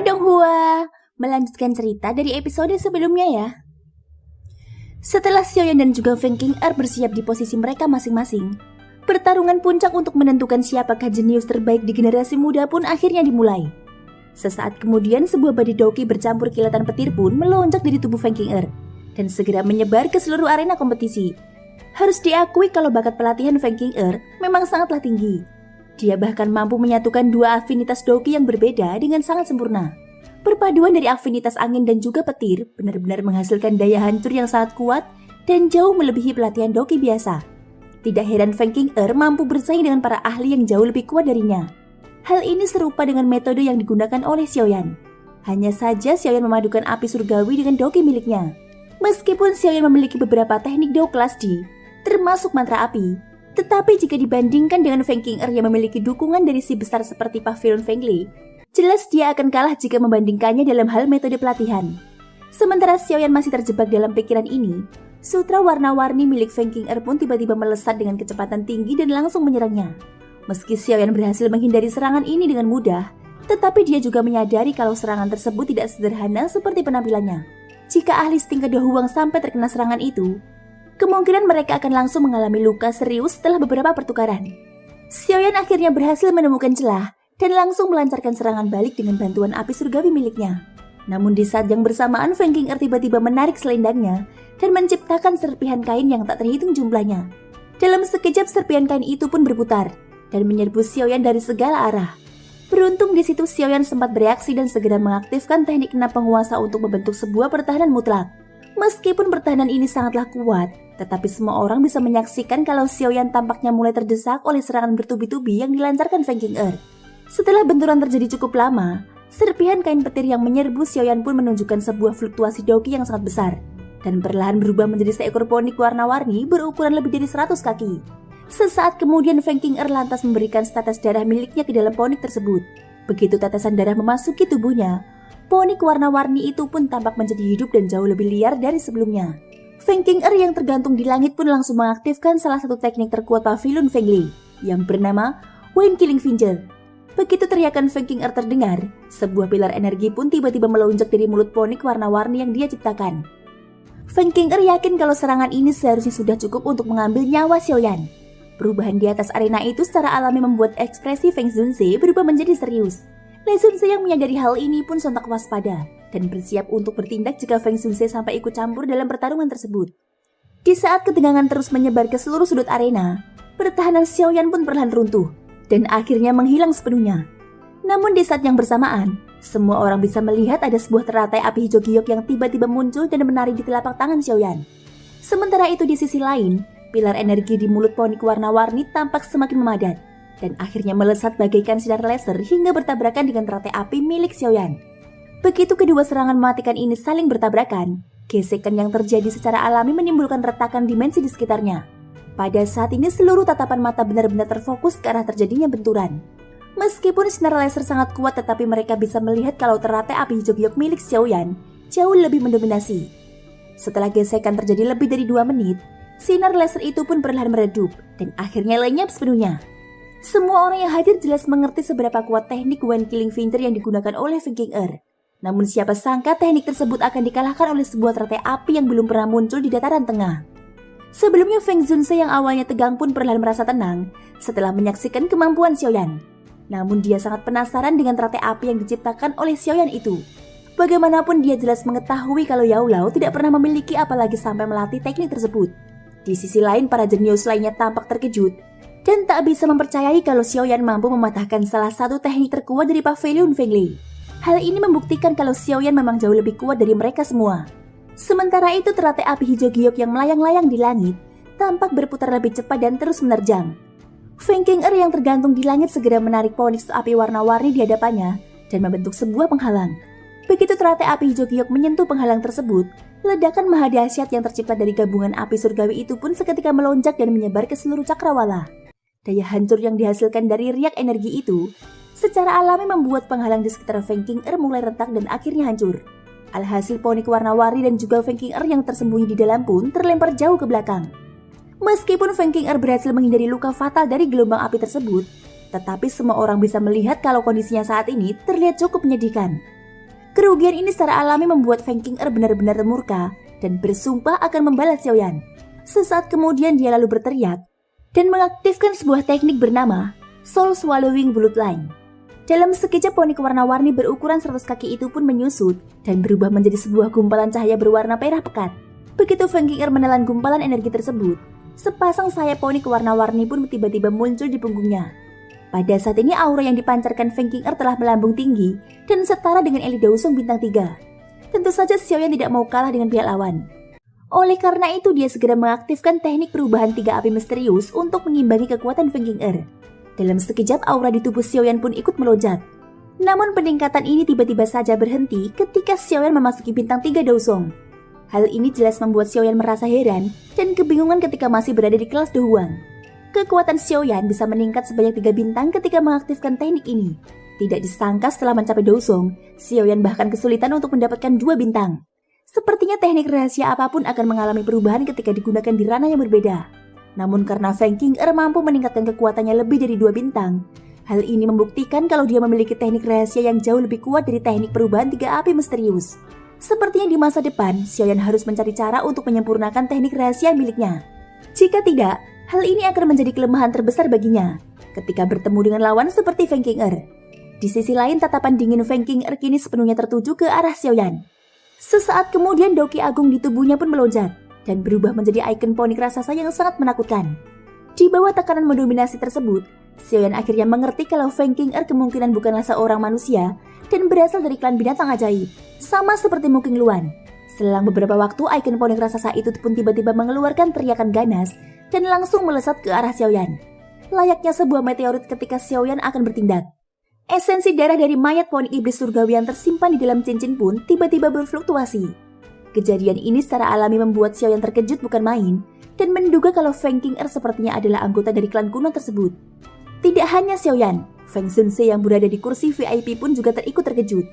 Bedong Hua, melanjutkan cerita dari episode sebelumnya ya. Setelah Xiaoyan dan juga Feng Qing'er bersiap di posisi mereka masing-masing, pertarungan puncak untuk menentukan siapakah jenius terbaik di generasi muda pun akhirnya dimulai. Sesaat kemudian sebuah body doki bercampur kilatan petir pun melonjak dari tubuh Feng Qing'er dan segera menyebar ke seluruh arena kompetisi. Harus diakui kalau bakat pelatihan Feng Qing'er memang sangatlah tinggi. Dia bahkan mampu menyatukan dua afinitas doki yang berbeda dengan sangat sempurna. Perpaduan dari afinitas angin dan juga petir benar-benar menghasilkan daya hancur yang sangat kuat dan jauh melebihi pelatihan doki biasa. Tidak heran Feng Qing'er mampu bersaing dengan para ahli yang jauh lebih kuat darinya. Hal ini serupa dengan metode yang digunakan oleh Xiaoyan. Hanya saja Xiaoyan memadukan api surgawi dengan doki miliknya. Meskipun Xiaoyan memiliki beberapa teknik do kelas D, termasuk mantra api, tetapi jika dibandingkan dengan Feng Qing'er yang memiliki dukungan dari si besar seperti Pavilion Fengli, jelas dia akan kalah jika membandingkannya dalam hal metode pelatihan. Sementara Xiaoyan masih terjebak dalam pikiran ini, sutra warna-warni milik Feng Qing'er pun tiba-tiba melesat dengan kecepatan tinggi dan langsung menyerangnya. Meski Xiaoyan berhasil menghindari serangan ini dengan mudah, tetapi dia juga menyadari kalau serangan tersebut tidak sederhana seperti penampilannya. Jika ahli setingkat Dahuang sampai terkena serangan itu, kemungkinan mereka akan langsung mengalami luka serius setelah beberapa pertukaran. Xiaoyan akhirnya berhasil menemukan celah dan langsung melancarkan serangan balik dengan bantuan api surgawi miliknya. Namun di saat yang bersamaan Feng Qing'er tiba-tiba menarik selendangnya dan menciptakan serpihan kain yang tak terhitung jumlahnya. Dalam sekejap serpihan kain itu pun berputar dan menyerbu Xiaoyan dari segala arah. Beruntung di situ Xiaoyan sempat bereaksi dan segera mengaktifkan teknik enam penguasa untuk membentuk sebuah pertahanan mutlak. Meskipun pertahanan ini sangatlah kuat, tetapi semua orang bisa menyaksikan kalau Xiaoyan tampaknya mulai terdesak oleh serangan bertubi-tubi yang dilancarkan Feng Qing'er. Setelah benturan terjadi cukup lama, serpihan kain petir yang menyerbu Xiaoyan pun menunjukkan sebuah fluktuasi doki yang sangat besar dan perlahan berubah menjadi seekor ponik warna-warni berukuran lebih dari 100 kaki. Sesaat kemudian Feng Qing'er lantas memberikan tetes darah miliknya ke dalam ponik tersebut. Begitu tetesan darah memasuki tubuhnya, ponik warna-warni itu pun tampak menjadi hidup dan jauh lebih liar dari sebelumnya. Feng Qing'er yang tergantung di langit pun langsung mengaktifkan salah satu teknik terkuat Pavilion Fengli yang bernama Wind Killing Finger. Begitu teriakan Feng Qing'er terdengar, sebuah pilar energi pun tiba-tiba melonjak dari mulut ponik warna-warni yang dia ciptakan. Feng Qing'er yakin kalau serangan ini seharusnya sudah cukup untuk mengambil nyawa Xiaoyan. Perubahan di atas arena itu secara alami membuat ekspresi Feng Zunze berubah menjadi serius. Lei Zunze yang menyadari hal ini pun sontak waspada dan bersiap untuk bertindak jika Feng Zunze sampai ikut campur dalam pertarungan tersebut. Di saat ketegangan terus menyebar ke seluruh sudut arena, pertahanan Xiaoyan pun perlahan runtuh dan akhirnya menghilang sepenuhnya. Namun di saat yang bersamaan, semua orang bisa melihat ada sebuah teratai api hijau giok yang tiba-tiba muncul dan menari di telapak tangan Xiaoyan. Sementara itu di sisi lain, pilar energi di mulut ponik warna-warni tampak semakin memadat dan akhirnya melesat bagaikan sinar laser hingga bertabrakan dengan teratai api milik Xiaoyan. Begitu kedua serangan mematikan ini saling bertabrakan, gesekan yang terjadi secara alami menimbulkan retakan dimensi di sekitarnya. Pada saat ini seluruh tatapan mata benar-benar terfokus ke arah terjadinya benturan. Meskipun sinar laser sangat kuat, tetapi mereka bisa melihat kalau teratai api hijau giok milik Xiaoyan jauh lebih mendominasi. Setelah gesekan terjadi lebih dari 2 menit, sinar laser itu pun perlahan meredup dan akhirnya lenyap sepenuhnya. Semua orang yang hadir jelas mengerti seberapa kuat teknik Wind Killing Finger yang digunakan oleh Feng Qing'er. Namun siapa sangka teknik tersebut akan dikalahkan oleh sebuah teratai api yang belum pernah muncul di dataran tengah. Sebelumnya Feng Zunze yang awalnya tegang pun perlahan merasa tenang setelah menyaksikan kemampuan Xiaoyan. Namun dia sangat penasaran dengan teratai api yang diciptakan oleh Xiaoyan itu. Bagaimanapun dia jelas mengetahui kalau Yao Lao tidak pernah memiliki apalagi sampai melatih teknik tersebut. Di sisi lain, para jenius lainnya tampak terkejut dan tak bisa mempercayai kalau Xiaoyan mampu mematahkan salah satu teknik terkuat dari Pavilion Fengli. Hal ini membuktikan kalau Xiaoyan memang jauh lebih kuat dari mereka semua. Sementara itu teratai api hijau giok yang melayang-layang di langit tampak berputar lebih cepat dan terus menerjang. Feng Qing'er yang tergantung di langit segera menarik ponik api warna-warni di hadapannya dan membentuk sebuah penghalang. Begitu teratai api hijau giok menyentuh penghalang tersebut, ledakan maha dahsyat yang tercipta dari gabungan api surgawi itu pun seketika melonjak dan menyebar ke seluruh cakrawala. Daya hancur yang dihasilkan dari riak energi itu secara alami membuat penghalang di sekitar Feng Qing'er mulai retak dan akhirnya hancur. Alhasil ponik warna-warni dan juga Feng Qing'er yang tersembunyi di dalam pun terlempar jauh ke belakang. Meskipun Feng Qing'er berhasil menghindari luka fatal dari gelombang api tersebut, tetapi semua orang bisa melihat kalau kondisinya saat ini terlihat cukup menyedihkan. Kerugian ini secara alami membuat Feng Qing'er benar-benar murka dan bersumpah akan membalas Xiaoyan. Sesaat kemudian dia lalu berteriak dan mengaktifkan sebuah teknik bernama Soul Swallowing Bloodline. Dalam sekejap ponik warna-warni berukuran 100 kaki itu pun menyusut dan berubah menjadi sebuah gumpalan cahaya berwarna merah pekat. Begitu Feng Qing'er menelan gumpalan energi tersebut, sepasang sayap ponik warna-warni pun tiba-tiba muncul di punggungnya. Pada saat ini aura yang dipancarkan Feng Qing'er telah melambung tinggi dan setara dengan Eli Daosong bintang 3. Tentu saja Xiaoyan tidak mau kalah dengan pihak lawan. Oleh karena itu dia segera mengaktifkan teknik perubahan 3 api misterius untuk mengimbangi kekuatan Feng Qing'er. Dalam sekejap aura di tubuh Xiaoyan pun ikut melonjak. Namun peningkatan ini tiba-tiba saja berhenti ketika Xiaoyan memasuki bintang 3 Daosong. Hal ini jelas membuat Xiaoyan merasa heran dan kebingungan ketika masih berada di kelas De Huang. Kekuatan Xiaoyan bisa meningkat sebanyak 3 bintang ketika mengaktifkan teknik ini. Tidak disangka setelah mencapai Daosong, Xiaoyan bahkan kesulitan untuk mendapatkan 2 bintang. Sepertinya teknik rahasia apapun akan mengalami perubahan ketika digunakan di ranah yang berbeda. Namun karena Feng Qing'er mampu meningkatkan kekuatannya lebih dari 2 bintang, hal ini membuktikan kalau dia memiliki teknik rahasia yang jauh lebih kuat dari teknik perubahan 3 api misterius. Sepertinya di masa depan, Xiaoyan harus mencari cara untuk menyempurnakan teknik rahasia miliknya. Jika tidak, hal ini akan menjadi kelemahan terbesar baginya ketika bertemu dengan lawan seperti Feng Qing'er. Di sisi lain, tatapan dingin Feng Qing'er kini sepenuhnya tertuju ke arah Xiaoyan. Sesaat kemudian Doki Agung di tubuhnya pun melonjak dan berubah menjadi ikon ponik raksasa yang sangat menakutkan. Di bawah tekanan mendominasi tersebut, Xiaoyan akhirnya mengerti kalau Feng Qing'er kemungkinan bukanlah seorang manusia dan berasal dari klan binatang ajaib, sama seperti Mu Qingluan. Selang beberapa waktu, ikon ponik raksasa itu pun tiba-tiba mengeluarkan teriakan ganas dan langsung melesat ke arah Xiaoyan. Layaknya sebuah meteorit ketika Xiaoyan akan bertindak. Esensi darah dari mayat ponik iblis surgawi yang tersimpan di dalam cincin pun tiba-tiba berfluktuasi. Kejadian ini secara alami membuat Xiaoyan terkejut bukan main dan menduga kalau Feng Qing'er sepertinya adalah anggota dari klan kuno tersebut. Tidak hanya Xiaoyan, Feng Zunze yang berada di kursi VIP pun juga terikut terkejut.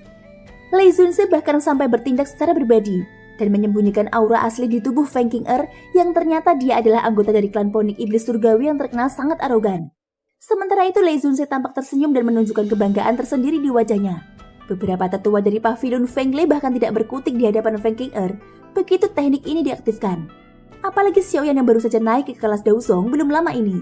Lei Zunze bahkan sampai bertindak secara pribadi dan menyembunyikan aura asli di tubuh Feng Qing'er yang ternyata dia adalah anggota dari klan ponik iblis surgawi yang terkenal sangat arogan. Sementara itu Lei Zunze tampak tersenyum dan menunjukkan kebanggaan tersendiri di wajahnya. Beberapa tetua dari pavilion Feng Lei bahkan tidak berkutik di hadapan Feng Qing'er begitu teknik ini diaktifkan. Apalagi Xiaoyan yang baru saja naik ke kelas Daosong belum lama ini.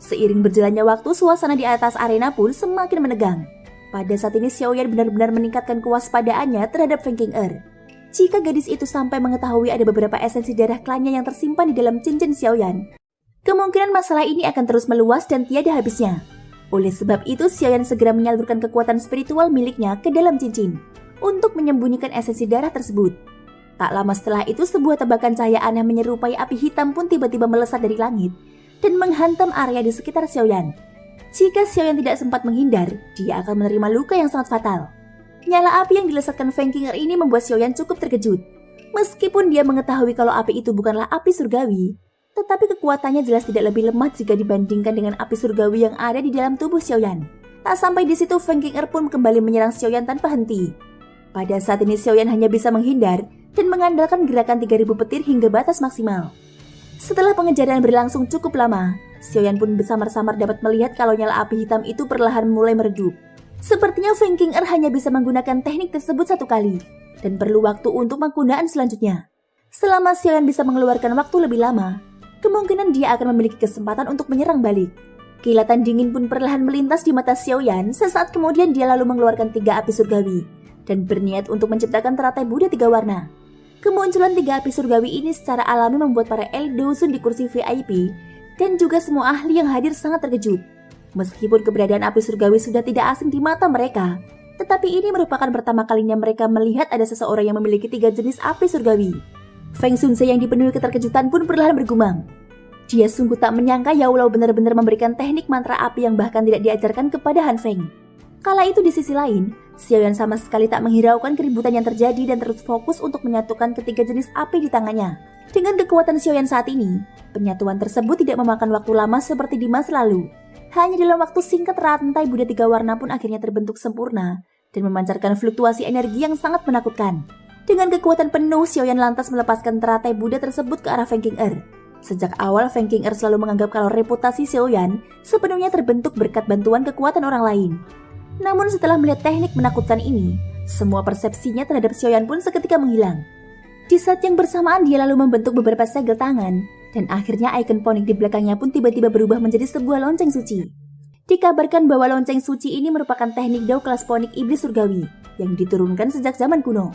Seiring berjalannya waktu, suasana di atas arena pun semakin menegang. Pada saat ini Xiaoyan benar-benar meningkatkan kewaspadaannya terhadap Feng Qing'er. Jika gadis itu sampai mengetahui ada beberapa esensi darah klannya yang tersimpan di dalam cincin Xiaoyan, kemungkinan masalah ini akan terus meluas dan tiada habisnya. Oleh sebab itu, Xiaoyan segera menyalurkan kekuatan spiritual miliknya ke dalam cincin untuk menyembunyikan esensi darah tersebut. Tak lama setelah itu, sebuah tebakan cahaya aneh menyerupai api hitam pun tiba-tiba melesat dari langit dan menghantam area di sekitar Xiaoyan. Jika Xiaoyan tidak sempat menghindar, dia akan menerima luka yang sangat fatal. Nyala api yang dilesatkan Feng Qing'er ini membuat Xiaoyan cukup terkejut. Meskipun dia mengetahui kalau api itu bukanlah api surgawi, tetapi kekuatannya jelas tidak lebih lemah jika dibandingkan dengan api surgawi yang ada di dalam tubuh Xiaoyan. Tak sampai di situ, Feng Qing'er pun kembali menyerang Xiaoyan tanpa henti. Pada saat ini Xiaoyan hanya bisa menghindar dan mengandalkan gerakan 3000 petir hingga batas maksimal. Setelah pengejaran berlangsung cukup lama, Xiaoyan pun bersama-sama dapat melihat kalau nyala api hitam itu perlahan mulai meredup. Sepertinya Feng Qing'er hanya bisa menggunakan teknik tersebut 1 kali dan perlu waktu untuk penggunaan selanjutnya. Selama Xiaoyan bisa mengeluarkan waktu lebih lama, kemungkinan dia akan memiliki kesempatan untuk menyerang balik. Kilatan dingin pun perlahan melintas di mata Xiaoyan. Sesaat kemudian dia lalu mengeluarkan 3 api surgawi dan berniat untuk menciptakan teratai Buddha 3 warna. Kemunculan 3 api surgawi ini secara alami membuat para elit Daosong di kursi VIP dan juga semua ahli yang hadir sangat terkejut. Meskipun keberadaan api surgawi sudah tidak asing di mata mereka, tetapi ini merupakan pertama kalinya mereka melihat ada seseorang yang memiliki 3 jenis api surgawi. Feng Zunze yang dipenuhi keterkejutan pun perlahan bergumam. Dia sungguh tak menyangka Yao benar-benar memberikan teknik mantra api yang bahkan tidak diajarkan kepada Han Feng. Kala itu di sisi lain, Xiaoyan sama sekali tak menghiraukan keributan yang terjadi dan terus fokus untuk menyatukan ketiga jenis api di tangannya. Dengan kekuatan Xiaoyan saat ini, penyatuan tersebut tidak memakan waktu lama seperti di masa lalu. Hanya dalam waktu singkat rantai Buddha 3 warna pun akhirnya terbentuk sempurna dan memancarkan fluktuasi energi yang sangat menakutkan. Dengan kekuatan penuh, Xiaoyan lantas melepaskan teratai Buddha tersebut ke arah Feng Qing'er. Sejak awal, Feng Qing'er selalu menganggap kalau reputasi Xiaoyan sepenuhnya terbentuk berkat bantuan kekuatan orang lain. Namun setelah melihat teknik menakutkan ini, Semua persepsinya terhadap Xiaoyan pun seketika menghilang. Di saat yang bersamaan dia lalu membentuk beberapa segel tangan, dan akhirnya ikon ponik di belakangnya pun tiba-tiba berubah menjadi sebuah lonceng suci. Dikabarkan bahwa lonceng suci ini merupakan teknik dao kelas ponik iblis surgawi yang diturunkan sejak zaman kuno.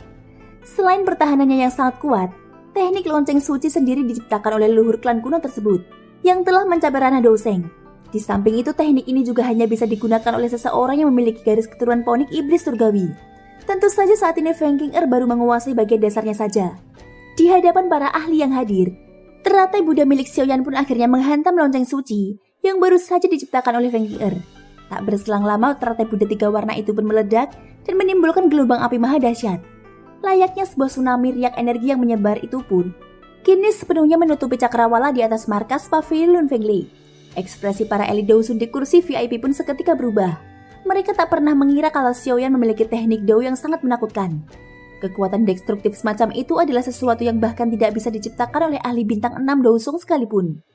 Selain pertahanannya yang sangat kuat, teknik lonceng suci sendiri diciptakan oleh leluhur klan kuno tersebut yang telah mencapai ranah Douseng. Di samping itu, teknik ini juga hanya bisa digunakan oleh seseorang yang memiliki garis keturunan ponik iblis surgawi. Tentu saja saat ini Feng King baru menguasai bagian dasarnya saja. Di hadapan para ahli yang hadir, teratai Buddha milik Xiaoyan pun akhirnya menghantam lonceng suci yang baru saja diciptakan oleh Feng King. Tak berselang lama, teratai Buddha 3 warna itu pun meledak dan menimbulkan gelombang api maha dahsyat. Layaknya sebuah tsunami riak energi yang menyebar itu pun kini sepenuhnya menutupi cakrawala di atas markas pavilion Fenglei. Ekspresi para elit Dao Sun di kursi VIP pun seketika berubah. Mereka tak pernah mengira kalau Xiaoyan memiliki teknik Dao yang sangat menakutkan. Kekuatan destruktif semacam itu adalah sesuatu yang bahkan tidak bisa diciptakan oleh ahli bintang 6 Dousong sekalipun.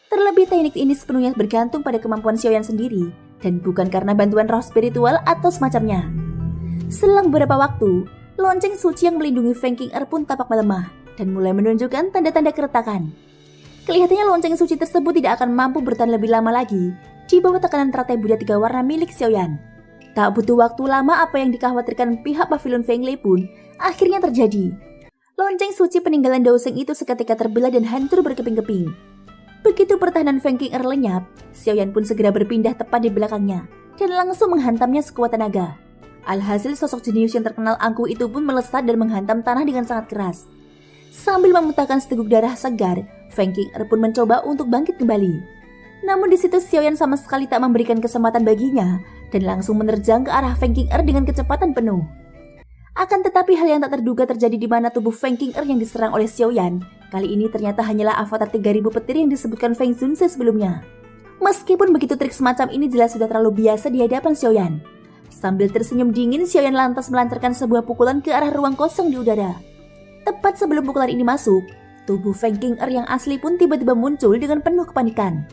Terlebih teknik ini sepenuhnya bergantung pada kemampuan Xiaoyan sendiri, dan bukan karena bantuan roh spiritual atau semacamnya. Selang beberapa waktu, lonceng suci yang melindungi Feng King pun tampak melemah, dan mulai menunjukkan tanda-tanda keretakan. Kelihatannya lonceng suci tersebut tidak akan mampu bertahan lebih lama lagi di bawah tekanan teratai Buddha 3 warna milik Xiaoyan. Tak butuh waktu lama, apa yang dikhawatirkan pihak pavilion Fenglei pun akhirnya terjadi. Lonceng suci peninggalan Douseng itu seketika terbelah dan hancur berkeping-keping. Begitu pertahanan Feng King lenyap, Xiaoyan pun segera berpindah tepat di belakangnya dan langsung menghantamnya sekuat tenaga. Alhasil sosok jenius yang terkenal angkuh itu pun melesat dan menghantam tanah dengan sangat keras. Sambil memuntahkan seteguk darah segar, Feng King pun mencoba untuk bangkit kembali. Namun di situ Xiaoyan sama sekali tak memberikan kesempatan baginya dan langsung menerjang ke arah Feng King dengan kecepatan penuh. Akan tetapi hal yang tak terduga terjadi di mana tubuh Feng King yang diserang oleh Xiaoyan kali ini ternyata hanyalah avatar 3000 petir yang disebutkan Feng Zunse sebelumnya. Meskipun begitu, trik semacam ini jelas sudah terlalu biasa di hadapan Xiaoyan. Sambil tersenyum dingin, Xiaoyan lantas melancarkan sebuah pukulan ke arah ruang kosong di udara. Tepat sebelum pukulan ini masuk, tubuh Feng King yang asli pun tiba-tiba muncul dengan penuh kepanikan.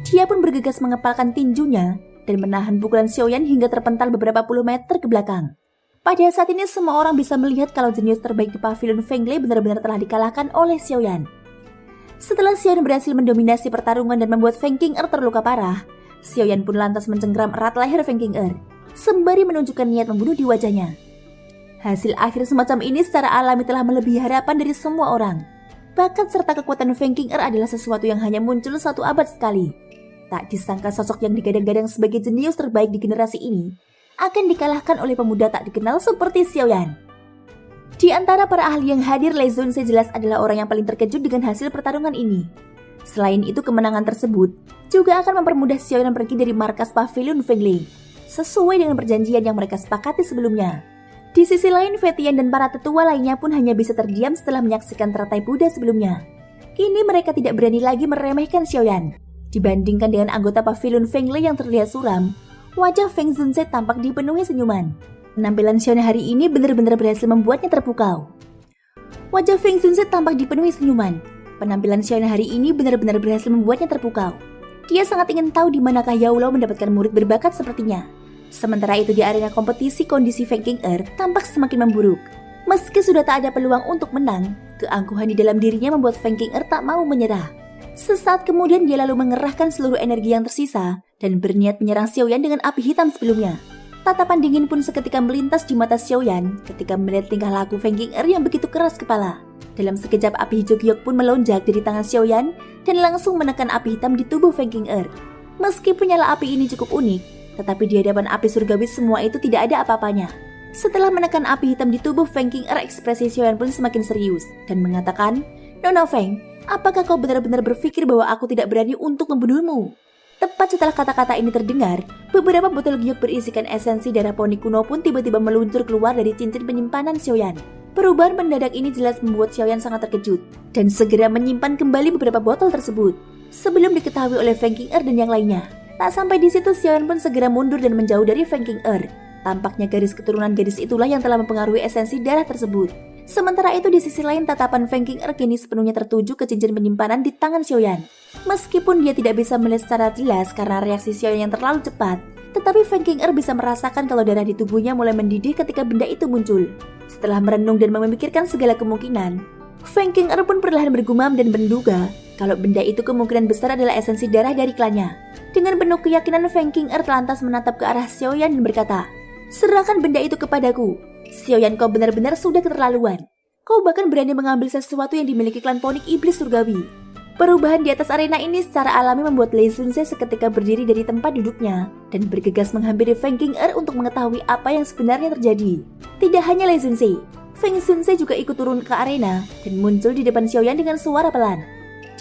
Dia pun bergegas mengepalkan tinjunya dan menahan pukulan Xiaoyan hingga terpental beberapa puluh meter ke belakang. Pada saat ini semua orang bisa melihat kalau jenius terbaik di pavilion Fenglei benar-benar telah dikalahkan oleh Xiaoyan. Setelah Xiaoyan berhasil mendominasi pertarungan dan membuat Feng King terluka parah, Xiaoyan pun lantas mencengkram erat leher Feng King sembari menunjukkan niat membunuh di wajahnya. Hasil akhir semacam ini secara alami telah melebihi harapan dari semua orang. Bakat serta kekuatan Feng King adalah sesuatu yang hanya muncul 1 abad sekali. Tak disangka sosok yang digadang-gadang sebagai jenius terbaik di generasi ini akan dikalahkan oleh pemuda tak dikenal seperti Xiaoyan. Di antara para ahli yang hadir, Lei Zunse jelas adalah orang yang paling terkejut dengan hasil pertarungan ini. Selain itu, kemenangan tersebut juga akan mempermudah Xiaoyan pergi dari markas pavilion Fenglei, sesuai dengan perjanjian yang mereka sepakati sebelumnya. Di sisi lain, Fetian dan para tetua lainnya pun hanya bisa terdiam setelah menyaksikan teratai Buddha sebelumnya. Kini mereka tidak berani lagi meremehkan Xiaoyan. Dibandingkan dengan anggota pavilion Fenglei yang terlihat suram, wajah Feng Zunse tampak dipenuhi senyuman. Penampilan Xiaoyan hari ini benar-benar berhasil membuatnya terpukau. Wajah Feng Zunse tampak dipenuhi senyuman. Penampilan Xiaoyan hari ini benar-benar berhasil membuatnya terpukau. Dia sangat ingin tahu di manakah Yao Lao mendapatkan murid berbakat sepertinya. Sementara itu di arena kompetisi, kondisi Feng King tampak semakin memburuk. Meski sudah tak ada peluang untuk menang, keangkuhan di dalam dirinya membuat Feng King tak mau menyerah. Sesaat kemudian dia lalu mengerahkan seluruh energi yang tersisa dan berniat menyerang Xiaoyan dengan api hitam sebelumnya. Tatapan dingin pun seketika melintas di mata Xiaoyan ketika melihat tingkah laku Feng King yang begitu keras kepala. Dalam sekejap api hijau giok pun melonjak dari tangan Xiaoyan dan langsung menekan api hitam di tubuh Feng King. Meskipun nyala api ini cukup unik, tetapi di hadapan api surgawi semua itu tidak ada apa-apanya. Setelah menekan api hitam di tubuh Feng King, ekspresi Xiaoyan pun semakin serius dan mengatakan, "Nona Feng, apakah kau benar-benar berpikir bahwa aku tidak berani untuk membunuhmu?" Tepat setelah kata-kata ini terdengar, beberapa botol giok berisikan esensi darah poni kuno pun tiba-tiba meluncur keluar dari cincin penyimpanan Xiaoyan. Perubahan mendadak ini jelas membuat Xiaoyan sangat terkejut dan segera menyimpan kembali beberapa botol tersebut sebelum diketahui oleh Feng King dan yang lainnya. Tak sampai di situ, Xiaoyan pun segera mundur dan menjauh dari Feng King. Tampaknya garis keturunan gadis itulah yang telah mempengaruhi esensi darah tersebut. Sementara itu di sisi lain, tatapan Feng King kini sepenuhnya tertuju ke cincin penyimpanan di tangan Xiaoyan. Meskipun dia tidak bisa melihat secara jelas karena reaksi Xiaoyan yang terlalu cepat, Tetapi Feng Qing'er bisa merasakan kalau darah di tubuhnya mulai mendidih ketika benda itu muncul. Setelah merenung dan memikirkan segala kemungkinan, Feng Qing'er pun perlahan bergumam dan menduga kalau benda itu kemungkinan besar adalah esensi darah dari klannya. Dengan penuh keyakinan, Feng Qing'er lantas menatap ke arah Xiaoyan dan berkata, "Serahkan benda itu kepadaku. Xiaoyan, kau benar-benar sudah keterlaluan. Kau bahkan berani mengambil sesuatu yang dimiliki klan Ponik Iblis Surgawi." Perubahan di atas arena ini secara alami membuat Lei Xunzhe seketika berdiri dari tempat duduknya dan bergegas menghampiri Feng Qing'er untuk mengetahui apa yang sebenarnya terjadi. Tidak hanya Lei Xunzhe, Feng Xunzhe juga ikut turun ke arena dan muncul di depan Xiaoyan dengan suara pelan.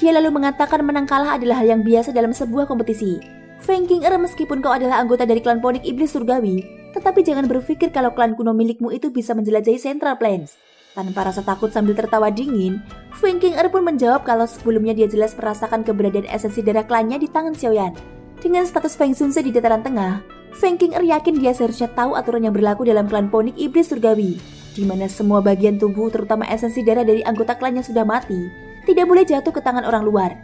Dia lalu mengatakan menang kalah adalah hal yang biasa dalam sebuah kompetisi. Feng Qing'er, meskipun kau adalah anggota dari klan Ponik Iblis Surgawi, tetapi jangan berpikir kalau klan kuno milikmu itu bisa menjelajahi Central Plains. Tanpa rasa takut sambil tertawa dingin, Feng Qing'er pun menjawab kalau sebelumnya dia jelas merasakan keberadaan esensi darah klannya di tangan Xiaoyan. Dengan status Feng Xunzhe di dataran tengah, Feng Qing'er yakin dia seharusnya tahu aturan yang berlaku dalam klan Ponik Iblis Surgawi, di mana semua bagian tubuh terutama esensi darah dari anggota klannya sudah mati, tidak boleh jatuh ke tangan orang luar.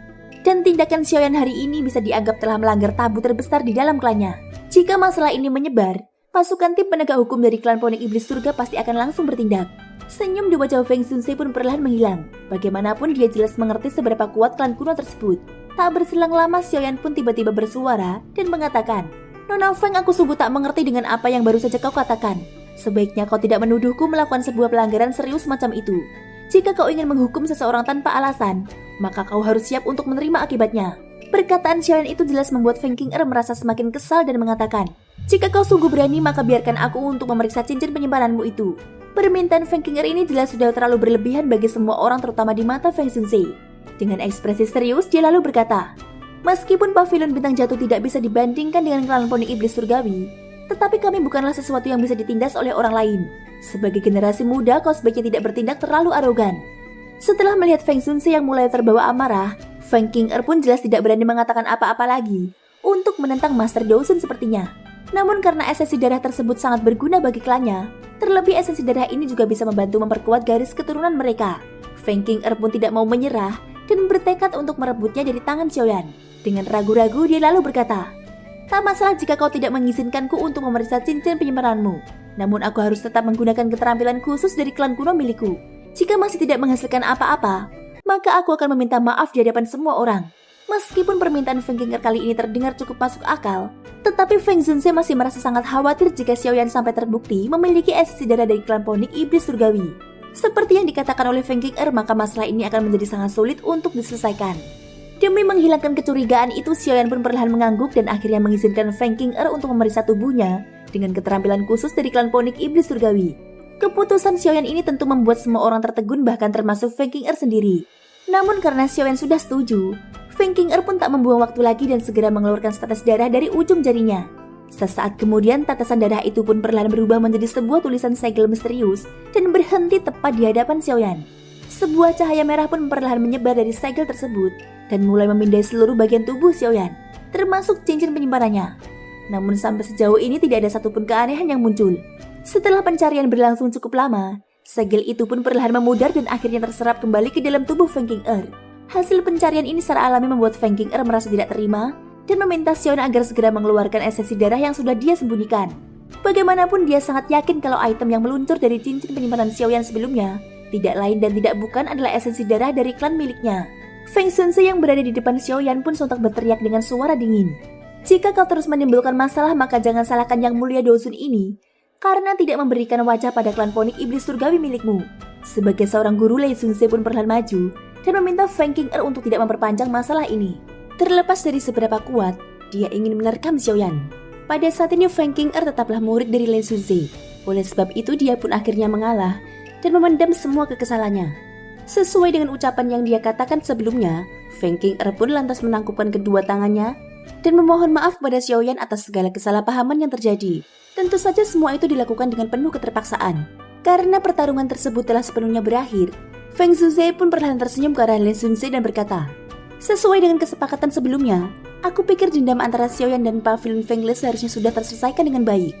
Dan tindakan Xiaoyan hari ini bisa dianggap telah melanggar tabu terbesar di dalam klannya. Jika masalah ini menyebar, pasukan tim penegak hukum dari klan Ponik Iblis Surga pasti akan langsung bertindak. Senyum di wajah Feng Xunzhe pun perlahan menghilang. Bagaimanapun dia jelas mengerti seberapa kuat klan kuno tersebut. Tak berselang lama, Xiaoyan pun tiba-tiba bersuara dan mengatakan, "Nona Feng, aku sungguh tak mengerti dengan apa yang baru saja kau katakan. Sebaiknya kau tidak menuduhku melakukan sebuah pelanggaran serius macam itu. Jika kau ingin menghukum seseorang tanpa alasan, maka kau harus siap untuk menerima akibatnya." Perkataan Xiaoyan itu jelas membuat Feng Qing'er merasa semakin kesal dan mengatakan, "Jika kau sungguh berani, maka biarkan aku untuk memeriksa cincin penyimpananmu itu." Permintaan Feng Qing'er ini jelas sudah terlalu berlebihan bagi semua orang, terutama di mata Feng Xunzhe. Dengan ekspresi serius, dia lalu berkata, "Meskipun pavilion bintang jatuh tidak bisa dibandingkan dengan klan Ponik Iblis Surgawi, tetapi kami bukanlah sesuatu yang bisa ditindas oleh orang lain. Sebagai generasi muda, kau sebaiknya tidak bertindak terlalu arogan." Setelah melihat Feng Xunzhe yang mulai terbawa amarah, Feng Qing'er pun jelas tidak berani mengatakan apa-apa lagi untuk menentang Master Dawson sepertinya. Namun karena esensi darah tersebut sangat berguna bagi klannya, terlebih esensi darah ini juga bisa membantu memperkuat garis keturunan mereka. Feng Qing'er pun tidak mau menyerah dan bertekad untuk merebutnya dari tangan Xiaoyan. Dengan ragu-ragu dia lalu berkata, "Tak masalah jika kau tidak mengizinkanku untuk memeriksa cincin penyimpananmu. Namun aku harus tetap menggunakan keterampilan khusus dari klan kuno milikku. Jika masih tidak menghasilkan apa-apa, maka aku akan meminta maaf di hadapan semua orang." Meskipun permintaan Feng Qing'er kali ini terdengar cukup masuk akal, tetapi Feng Xunzhe masih merasa sangat khawatir jika Xiaoyan sampai terbukti memiliki esensi darah dari klan Ponik Iblis Surgawi. Seperti yang dikatakan oleh Feng Qing'er, maka masalah ini akan menjadi sangat sulit untuk diselesaikan. Demi menghilangkan kecurigaan itu, Xiaoyan pun perlahan mengangguk dan akhirnya mengizinkan Feng Qing'er untuk memeriksa tubuhnya dengan keterampilan khusus dari klan Ponik Iblis Surgawi. Keputusan Xiaoyan ini tentu membuat semua orang tertegun, bahkan termasuk Feng Qing'er sendiri. Namun karena Xiaoyan sudah setuju, Feng Qing'er pun tak membuang waktu lagi dan segera mengeluarkan tetes darah dari ujung jarinya. Sesaat kemudian, tetesan darah itu pun perlahan berubah menjadi sebuah tulisan segel misterius dan berhenti tepat di hadapan Xiaoyan. Sebuah cahaya merah pun perlahan menyebar dari segel tersebut dan mulai memindai seluruh bagian tubuh Xiaoyan, termasuk cincin penyimpanannya. Namun sampai sejauh ini tidak ada satupun keanehan yang muncul. Setelah pencarian berlangsung cukup lama, segel itu pun perlahan memudar dan akhirnya terserap kembali ke dalam tubuh Feng Qing'er. Hasil pencarian ini secara alami membuat Feng Qing'er merasa tidak terima dan meminta Xiaoyan agar segera mengeluarkan esensi darah yang sudah dia sembunyikan. Bagaimanapun dia sangat yakin kalau item yang meluncur dari cincin penyimpanan Xiaoyan sebelumnya tidak lain dan tidak bukan adalah esensi darah dari klan miliknya. Feng Xunzhe yang berada di depan Xiaoyan pun sontak berteriak dengan suara dingin, "Jika kau terus menimbulkan masalah, maka jangan salahkan Yang Mulia Dawson ini karena tidak memberikan wajah pada klan Ponik Iblis Surgawi milikmu." Sebagai seorang guru, Lei Xunzhe pun perlahan maju dan meminta Feng Qing'er untuk tidak memperpanjang masalah ini. Terlepas dari seberapa kuat, dia ingin menerkam Xiaoyan. Pada saat ini Feng Qing'er tetaplah murid dari Lei Xunzhe. Oleh sebab itu dia pun akhirnya mengalah dan memendam semua kekesalannya. Sesuai dengan ucapan yang dia katakan sebelumnya, Feng Qing'er pun lantas menangkupkan kedua tangannya dan memohon maaf kepada Xiaoyan atas segala kesalahpahaman yang terjadi. Tentu saja semua itu dilakukan dengan penuh keterpaksaan. Karena pertarungan tersebut telah sepenuhnya berakhir, Feng Xunzhe pun perlahan tersenyum ke arah Lei Xunzhe dan berkata, "Sesuai dengan kesepakatan sebelumnya, aku pikir dendam antara Xiaoyan dan Pavilion Fengle seharusnya sudah terselesaikan dengan baik."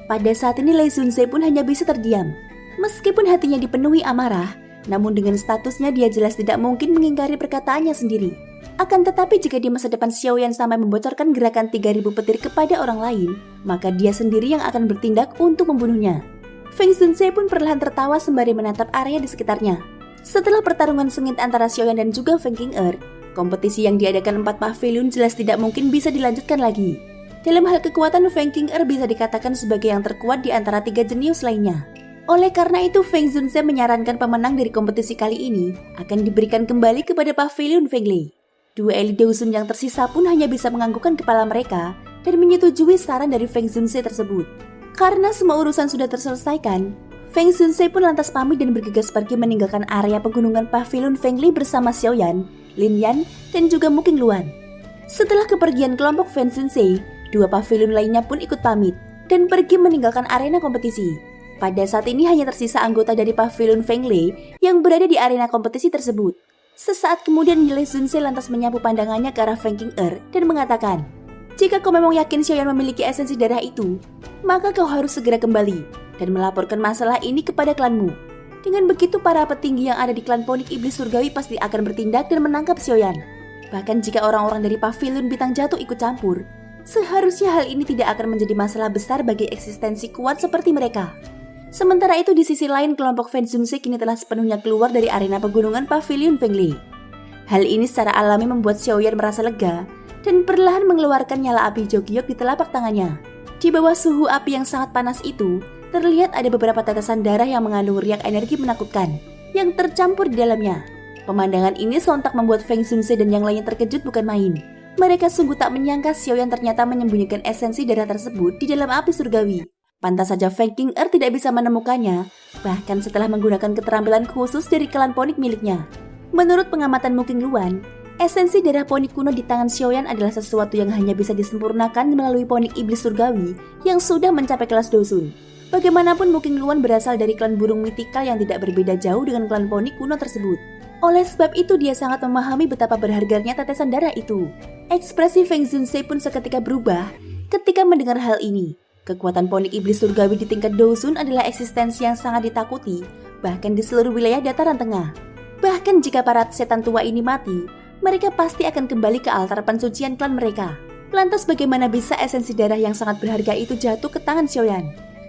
Pada saat ini Lei Xunzhe pun hanya bisa terdiam. Meskipun hatinya dipenuhi amarah, namun dengan statusnya dia jelas tidak mungkin mengingkari perkataannya sendiri. Akan tetapi jika di masa depan Xiaoyan sampai membocorkan gerakan 3000 petir kepada orang lain, maka dia sendiri yang akan bertindak untuk membunuhnya. Feng Zunze pun perlahan tertawa sembari menatap area di sekitarnya. Setelah pertarungan sengit antara Xiaoyan dan juga Feng Qing'er, kompetisi yang diadakan 4 pavilion jelas tidak mungkin bisa dilanjutkan lagi. Dalam hal kekuatan, Feng Qing'er bisa dikatakan sebagai yang terkuat di antara 3 jenius lainnya. Oleh karena itu, Feng Zunze menyarankan pemenang dari kompetisi kali ini akan diberikan kembali kepada pavilion Feng Lei. Dua elit Dosun yang tersisa pun hanya bisa menganggukkan kepala mereka dan menyetujui saran dari Feng Zunze tersebut. Karena semua urusan sudah terselesaikan, Feng Zunze pun lantas pamit dan bergegas pergi meninggalkan area pegunungan pavilion Feng Lei bersama Xiaoyan, Lin Yan, dan juga Mu Qingluan. Setelah kepergian kelompok Feng Zunze, 2 pavilion lainnya pun ikut pamit dan pergi meninggalkan arena kompetisi. Pada saat ini hanya tersisa anggota dari pavilion Feng Lei yang berada di arena kompetisi tersebut. Sesaat kemudian Yile Zunze lantas menyapu pandangannya ke arah Feng Qing'er dan mengatakan, "Jika kau memang yakin Xiaoyan memiliki esensi darah itu, maka kau harus segera kembali dan melaporkan masalah ini kepada klanmu. Dengan begitu para petinggi yang ada di klan Ponik Iblis Surgawi pasti akan bertindak dan menangkap Xiaoyan. Bahkan jika orang-orang dari pavilion Bintang Jatuh ikut campur, seharusnya hal ini tidak akan menjadi masalah besar bagi eksistensi kuat seperti mereka." Sementara itu di sisi lain kelompok Feng Zunze kini telah sepenuhnya keluar dari arena pegunungan pavilion Feng Lei. Hal ini secara alami membuat Xiaoyan merasa lega dan perlahan mengeluarkan nyala api Jogyok di telapak tangannya. Di bawah suhu api yang sangat panas itu, terlihat ada beberapa tetesan darah yang mengandung riak energi menakutkan yang tercampur di dalamnya. Pemandangan ini sontak membuat Feng Zunze dan yang lainnya terkejut bukan main. Mereka sungguh tak menyangka Xiaoyan ternyata menyembunyikan esensi darah tersebut di dalam api surgawi. Pantas saja Feng Qing'er tidak bisa menemukannya, bahkan setelah menggunakan keterampilan khusus dari klan Ponik miliknya. Menurut pengamatan Mu Qingluan, esensi darah Ponik kuno di tangan Xiaoyan adalah sesuatu yang hanya bisa disempurnakan melalui Ponik Iblis Surgawi yang sudah mencapai kelas Dosun. Bagaimanapun Mu Qingluan berasal dari klan burung mitikal yang tidak berbeda jauh dengan klan Ponik kuno tersebut. Oleh sebab itu dia sangat memahami betapa berharganya tetesan darah itu. Ekspresi Feng Zunze pun seketika berubah ketika mendengar hal ini. Kekuatan Ponik Iblis Surgawi di tingkat Dosun adalah eksistensi yang sangat ditakuti, bahkan di seluruh wilayah dataran tengah. Bahkan jika para setan tua ini mati, mereka pasti akan kembali ke altar pensucian klan mereka. Lantas bagaimana bisa esensi darah yang sangat berharga itu jatuh ke tangan Xiaoyan?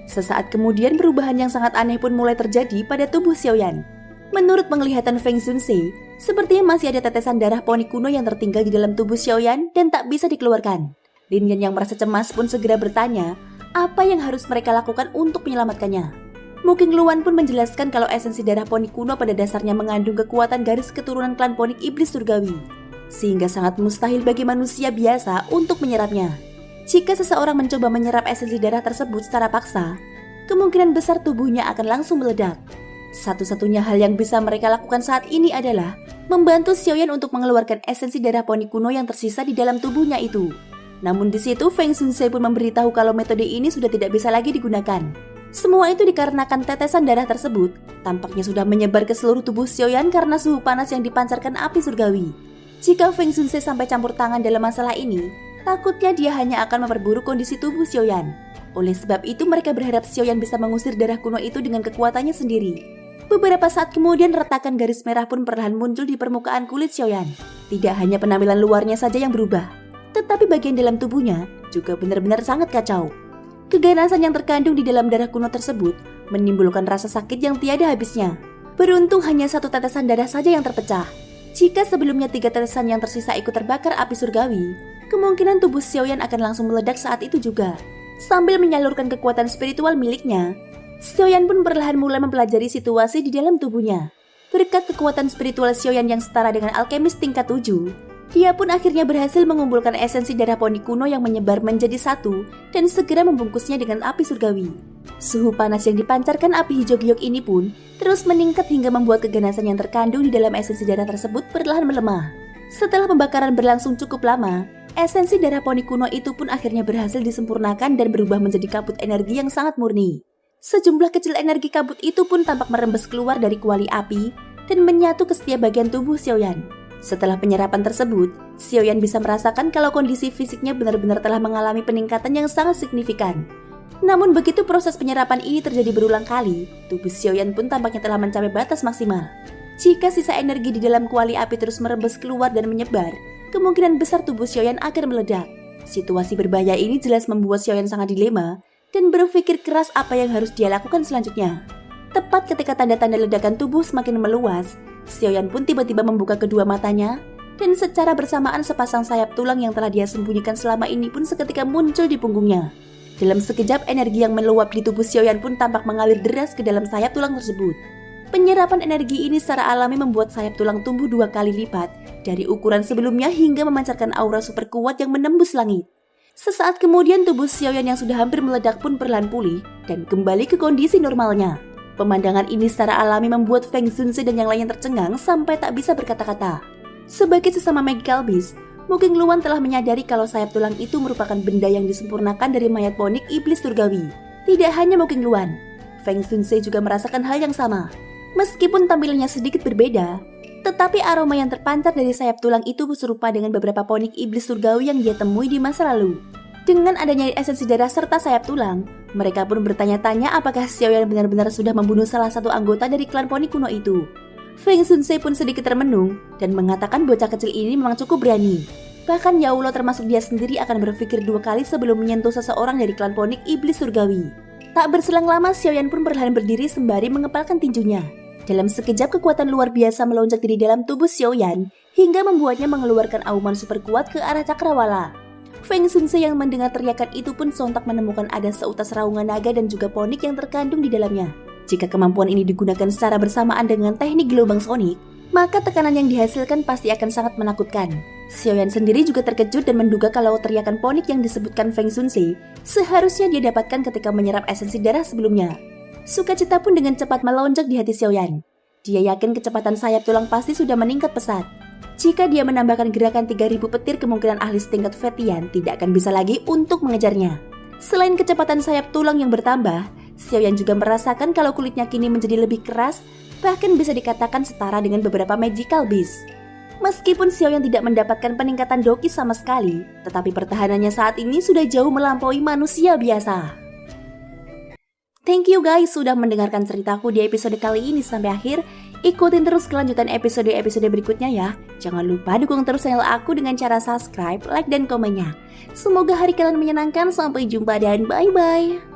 Sesaat kemudian perubahan yang sangat aneh pun mulai terjadi pada tubuh Xiaoyan. Menurut penglihatan Feng Zunze, sepertinya masih ada tetesan darah Ponik kuno yang tertinggal di dalam tubuh Xiaoyan dan tak bisa dikeluarkan. Lin Yan yang merasa cemas pun segera bertanya, apa yang harus mereka lakukan untuk menyelamatkannya. Mu Qingluan pun menjelaskan kalau esensi darah Ponik kuno pada dasarnya mengandung kekuatan garis keturunan klan Ponik Iblis Surgawi, sehingga sangat mustahil bagi manusia biasa untuk menyerapnya. Jika seseorang mencoba menyerap esensi darah tersebut secara paksa, kemungkinan besar tubuhnya akan langsung meledak. Satu-satunya hal yang bisa mereka lakukan saat ini adalah membantu Xiaoyan untuk mengeluarkan esensi darah Ponik kuno yang tersisa di dalam tubuhnya itu. Namun di situ Feng Zunze pun memberitahu kalau metode ini sudah tidak bisa lagi digunakan. Semua itu dikarenakan tetesan darah tersebut tampaknya sudah menyebar ke seluruh tubuh Xiaoyan karena suhu panas yang dipancarkan api surgawi. Jika Feng Zunze sampai campur tangan dalam masalah ini, takutnya dia hanya akan memperburuk kondisi tubuh Xiaoyan. Oleh sebab itu mereka berharap Xiaoyan bisa mengusir darah kuno itu dengan kekuatannya sendiri. Beberapa saat kemudian retakan garis merah pun perlahan muncul di permukaan kulit Xiaoyan. Tidak hanya penampilan luarnya saja yang berubah, tetapi bagian dalam tubuhnya juga benar-benar sangat kacau. Keganasan yang terkandung di dalam darah kuno tersebut menimbulkan rasa sakit yang tiada habisnya. Beruntung hanya satu tetesan darah saja yang terpecah. Jika sebelumnya 3 tetesan yang tersisa ikut terbakar api surgawi, kemungkinan tubuh Xiaoyan akan langsung meledak saat itu juga. Sambil menyalurkan kekuatan spiritual miliknya, Xiaoyan pun perlahan mulai mempelajari situasi di dalam tubuhnya. Berkat kekuatan spiritual Xiaoyan yang setara dengan alkemis tingkat 7, dia pun akhirnya berhasil mengumpulkan esensi darah Ponik kuno yang menyebar menjadi satu dan segera membungkusnya dengan api surgawi. Suhu panas yang dipancarkan api hijau giok ini pun terus meningkat hingga membuat keganasan yang terkandung di dalam esensi darah tersebut perlahan melemah. Setelah pembakaran berlangsung cukup lama, esensi darah Ponik kuno itu pun akhirnya berhasil disempurnakan dan berubah menjadi kabut energi yang sangat murni. Sejumlah kecil energi kabut itu pun tampak merembes keluar dari kuali api dan menyatu ke setiap bagian tubuh Xiaoyan. Setelah penyerapan tersebut, Xiaoyan bisa merasakan kalau kondisi fisiknya benar-benar telah mengalami peningkatan yang sangat signifikan. Namun begitu proses penyerapan ini terjadi berulang kali, tubuh Xiaoyan pun tampaknya telah mencapai batas maksimal. Jika sisa energi di dalam kuali api terus merembes keluar dan menyebar, kemungkinan besar tubuh Xiaoyan akan meledak. Situasi berbahaya ini jelas membuat Xiaoyan sangat dilema dan berpikir keras apa yang harus dia lakukan selanjutnya. Tepat ketika tanda-tanda ledakan tubuh semakin meluas, Xiaoyan pun tiba-tiba membuka kedua matanya dan secara bersamaan sepasang sayap tulang yang telah dia sembunyikan selama ini pun seketika muncul di punggungnya. Dalam sekejap, energi yang meluap di tubuh Xiaoyan pun tampak mengalir deras ke dalam sayap tulang tersebut. Penyerapan energi ini secara alami membuat sayap tulang tumbuh 2 kali lipat dari ukuran sebelumnya hingga memancarkan aura super kuat yang menembus langit. Sesaat kemudian tubuh Xiaoyan yang sudah hampir meledak pun perlahan pulih dan kembali ke kondisi normalnya. Pemandangan ini secara alami membuat Feng Zunze dan yang lainnya tercengang sampai tak bisa berkata-kata. Sebagai sesama magical beast, Mu Qingluan telah menyadari kalau sayap tulang itu merupakan benda yang disempurnakan dari mayat ponik iblis surgawi. Tidak hanya Mu Qingluan, Feng Zunze juga merasakan hal yang sama. Meskipun tampilannya sedikit berbeda, tetapi aroma yang terpancar dari sayap tulang itu serupa dengan beberapa ponik iblis surgawi yang dia temui di masa lalu. Dengan adanya esensi darah serta sayap tulang, mereka pun bertanya-tanya apakah Xiaoyan benar-benar sudah membunuh salah satu anggota dari klan ponik kuno itu. Feng Zunze pun sedikit termenung dan mengatakan bocah kecil ini memang cukup berani. Bahkan Yaulo termasuk dia sendiri akan berpikir 2 kali sebelum menyentuh seseorang dari klan ponik iblis surgawi. Tak berselang lama, Xiaoyan pun perlahan berdiri sembari mengepalkan tinjunya. Dalam sekejap kekuatan luar biasa melonjak dari dalam tubuh Xiaoyan hingga membuatnya mengeluarkan auman super kuat ke arah cakrawala. Feng Zunze yang mendengar teriakan itu pun sontak menemukan ada seutas raungan naga dan juga ponik yang terkandung di dalamnya. Jika kemampuan ini digunakan secara bersamaan dengan teknik gelombang sonik, maka tekanan yang dihasilkan pasti akan sangat menakutkan. Xiaoyan sendiri juga terkejut dan menduga kalau teriakan ponik yang disebutkan Feng Zunze seharusnya dia dapatkan ketika menyerap esensi darah sebelumnya. Sukacita pun dengan cepat melonjak di hati Xiaoyan. Dia yakin kecepatan sayap tulang pasti sudah meningkat pesat. Jika dia menambahkan gerakan 3000 petir, kemungkinan ahli setingkat Fetian tidak akan bisa lagi untuk mengejarnya. Selain kecepatan sayap tulang yang bertambah, Xiaoyan juga merasakan kalau kulitnya kini menjadi lebih keras, bahkan bisa dikatakan setara dengan beberapa magical beast. Meskipun Xiaoyan tidak mendapatkan peningkatan doki sama sekali, tetapi pertahanannya saat ini sudah jauh melampaui manusia biasa. Thank you guys sudah mendengarkan ceritaku di episode kali ini sampai akhir. Ikutin terus kelanjutan episode-episode berikutnya ya. Jangan lupa dukung terus channel aku dengan cara subscribe, like, dan komennya. Semoga hari kalian menyenangkan. Sampai jumpa dan bye-bye.